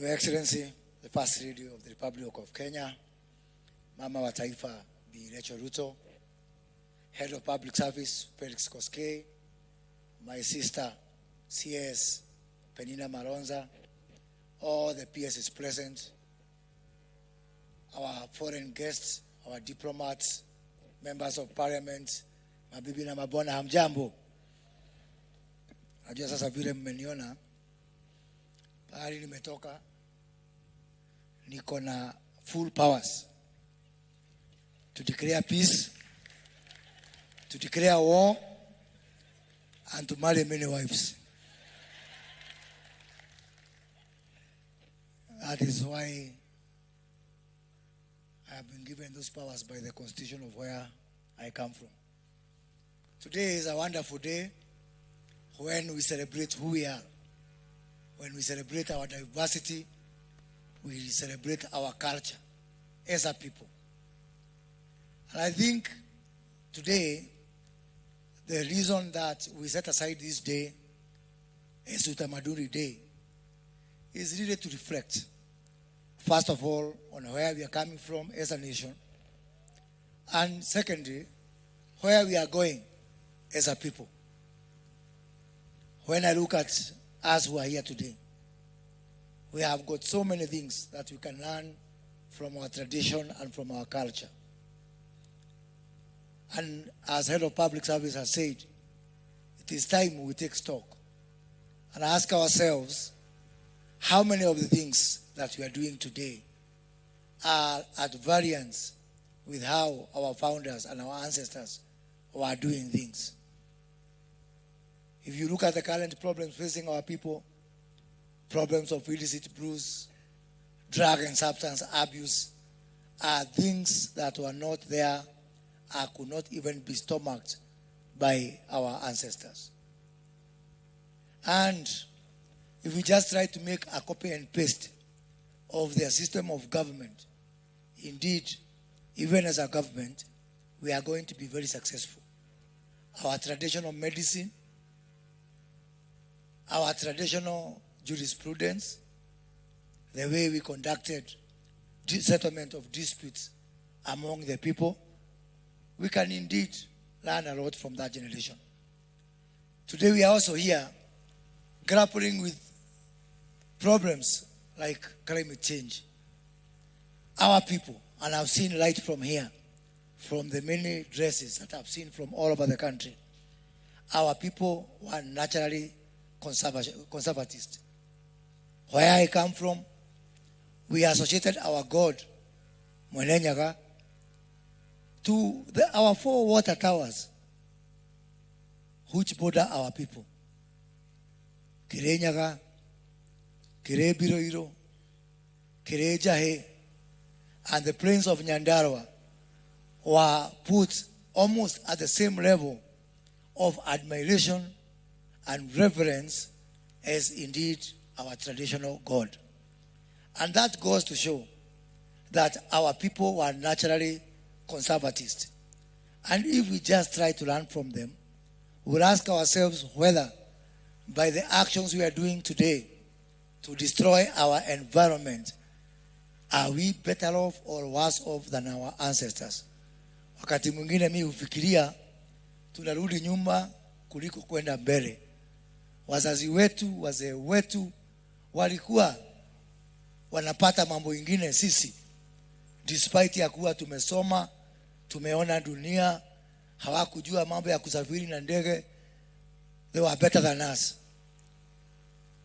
Your Excellency, the First Lady of the Republic of Kenya, Mama wa Taifa Bi Rachel Ruto, Head of Public Service Felix Koskei, my sister CS Penina Malonza, all the PSs present, our foreign guests, our diplomats, members of parliament, mabibi na mabwana, hamjambo. Najua sasa vile mmeniona pahali nimetoka, niko na full powers to declare peace, to declare war, and to marry many wives. That is why I have been given those powers by the constitution of where I come from. Today is a wonderful day when we celebrate who we are. When we celebrate our diversity, we celebrate our culture as a people. And I think today, the reason that we set aside this day as Utamaduni Day is really to reflect, first of all, on where we are coming from as a nation, and secondly, where we are going as a people. When I look at us who are here today, we have got so many things that we can learn from our tradition and from our culture. And as Head of Public Service has said, it is time we take stock and ask ourselves how many of the things that we are doing today are at variance with how our founders and our ancestors were doing things. If you look at the current problems facing our people, problems of illicit brews, drug and substance abuse, are things that were not there and could not even be stomached by our ancestors. And if we just try to make a copy and paste of their system of government, indeed, even as a government, we are going to be very successful. Our traditional medicine, our traditional jurisprudence, the way we conducted settlement of disputes among the people, we can indeed learn a lot from that generation. Today we are also here grappling with problems like climate change. Our people, and I've seen light from here, from the many dresses that I've seen from all over the country, our people were naturally conservatist. Where I come from, we associated our God, Mwenenyaga, to our 4 water towers, which border our people. Kirenyaga, Kire Biroiro, Kire Jahe, and the plains of Nyandarua were put almost at the same level of admiration and reverence as indeed our traditional God. And that goes to show that our people were naturally conservatist. And if we just try to learn from them, we'll ask ourselves whether by the actions we are doing today to destroy our environment, are we better off or worse off than our ancestors? Wakati mwingine mimi hufikiria tunarudi nyuma kuliko kwenda mbele. Wazazi wetu, wazee wetu walikuwa wanapata mambo ingine sisi, despite ya kuwa tumesoma, tumeona dunia, hawakujua mambo ya kusafiri na ndege. They were better than us.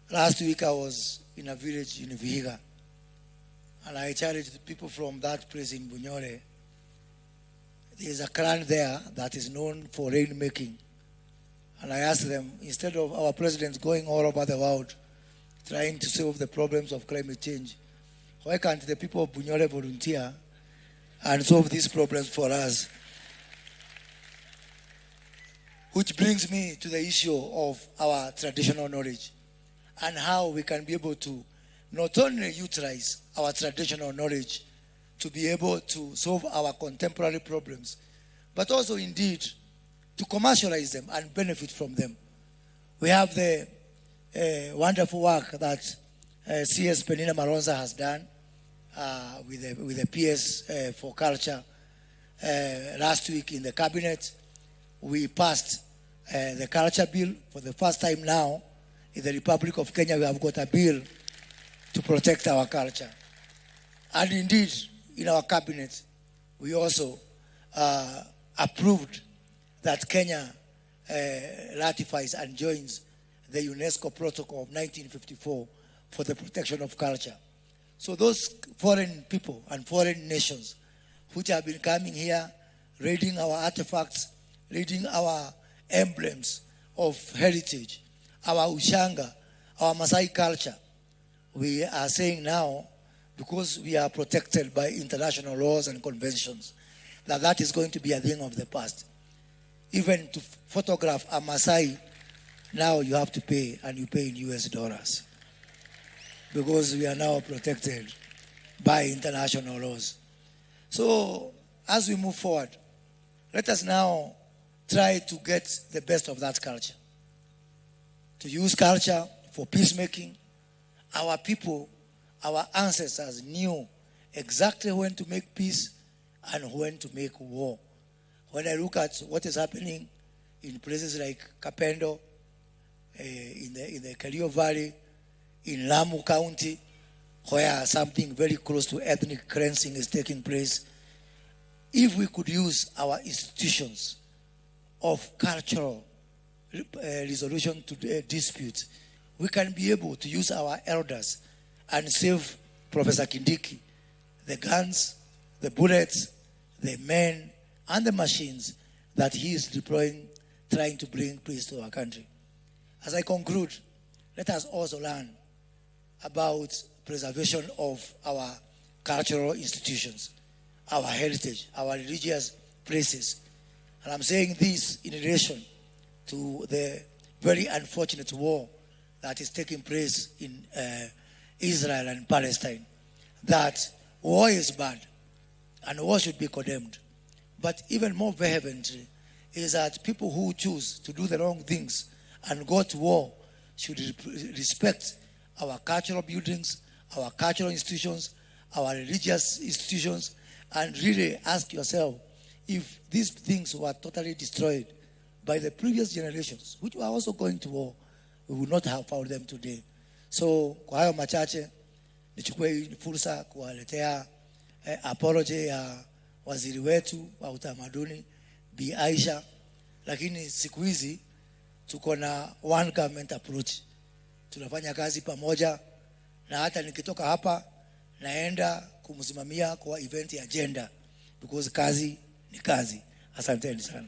Last week I was in a village in Vihiga, and I challenged the people from that place in Bunyore. There is a clan there that is known for rainmaking. And I asked them, instead of our president going all over the world trying to solve the problems of climate change, why can't the people of Bunyore volunteer and solve these problems for us? Which brings me to the issue of our traditional knowledge and how we can be able to not only utilize our traditional knowledge to be able to solve our contemporary problems, but also indeed to commercialize them and benefit from them. We have the wonderful work that CS Penina Malonza has done with the PS for culture. Last week in the cabinet, we passed the culture bill. For the first time now in the Republic of Kenya, we have got a bill to protect our culture. And indeed, in our cabinet, we also approved that Kenya ratifies and joins the UNESCO Protocol of 1954 for the protection of culture. So those foreign people and foreign nations which have been coming here, raiding our artifacts, raiding our emblems of heritage, our Ushanga, our Maasai culture, we are saying now, because we are protected by international laws and conventions, that is going to be a thing of the past. Even to photograph a Maasai, now you have to pay, and you pay in US dollars. Because we are now protected by international laws. So, as we move forward, let us now try to get the best of that culture. To use culture for peacemaking. Our people, our ancestors knew exactly when to make peace and when to make war. When I look at what is happening in places like Kapendo, in the Kerio Valley, in Lamu County, where something very close to ethnic cleansing is taking place, if we could use our institutions of cultural resolution to disputes, we can be able to use our elders and save Professor Kindiki the guns, the bullets, the men, and the machines that he is deploying, trying to bring peace to our country. As I conclude, let us also learn about preservation of our cultural institutions, our heritage, our religious places. And I'm saying this in relation to the very unfortunate war that is taking place in Israel and Palestine. That war is bad and war should be condemned. But even more vehemently is that people who choose to do the wrong things and go to war should respect our cultural buildings, our cultural institutions, our religious institutions, and really ask yourself if these things were totally destroyed by the previous generations, which were also going to war, we would not have found them today. So, kwa hayo machache, nichukue fursa kuwaletea apology ya waziri wetu wa utamaduni Bi Aisha, lakini siku hizi tuko na one government approach. Tunafanya kazi pamoja, na hata nikitoka hapa naenda kumsimamia kwa event ya agenda, because kazi ni kazi. Asanteni sana.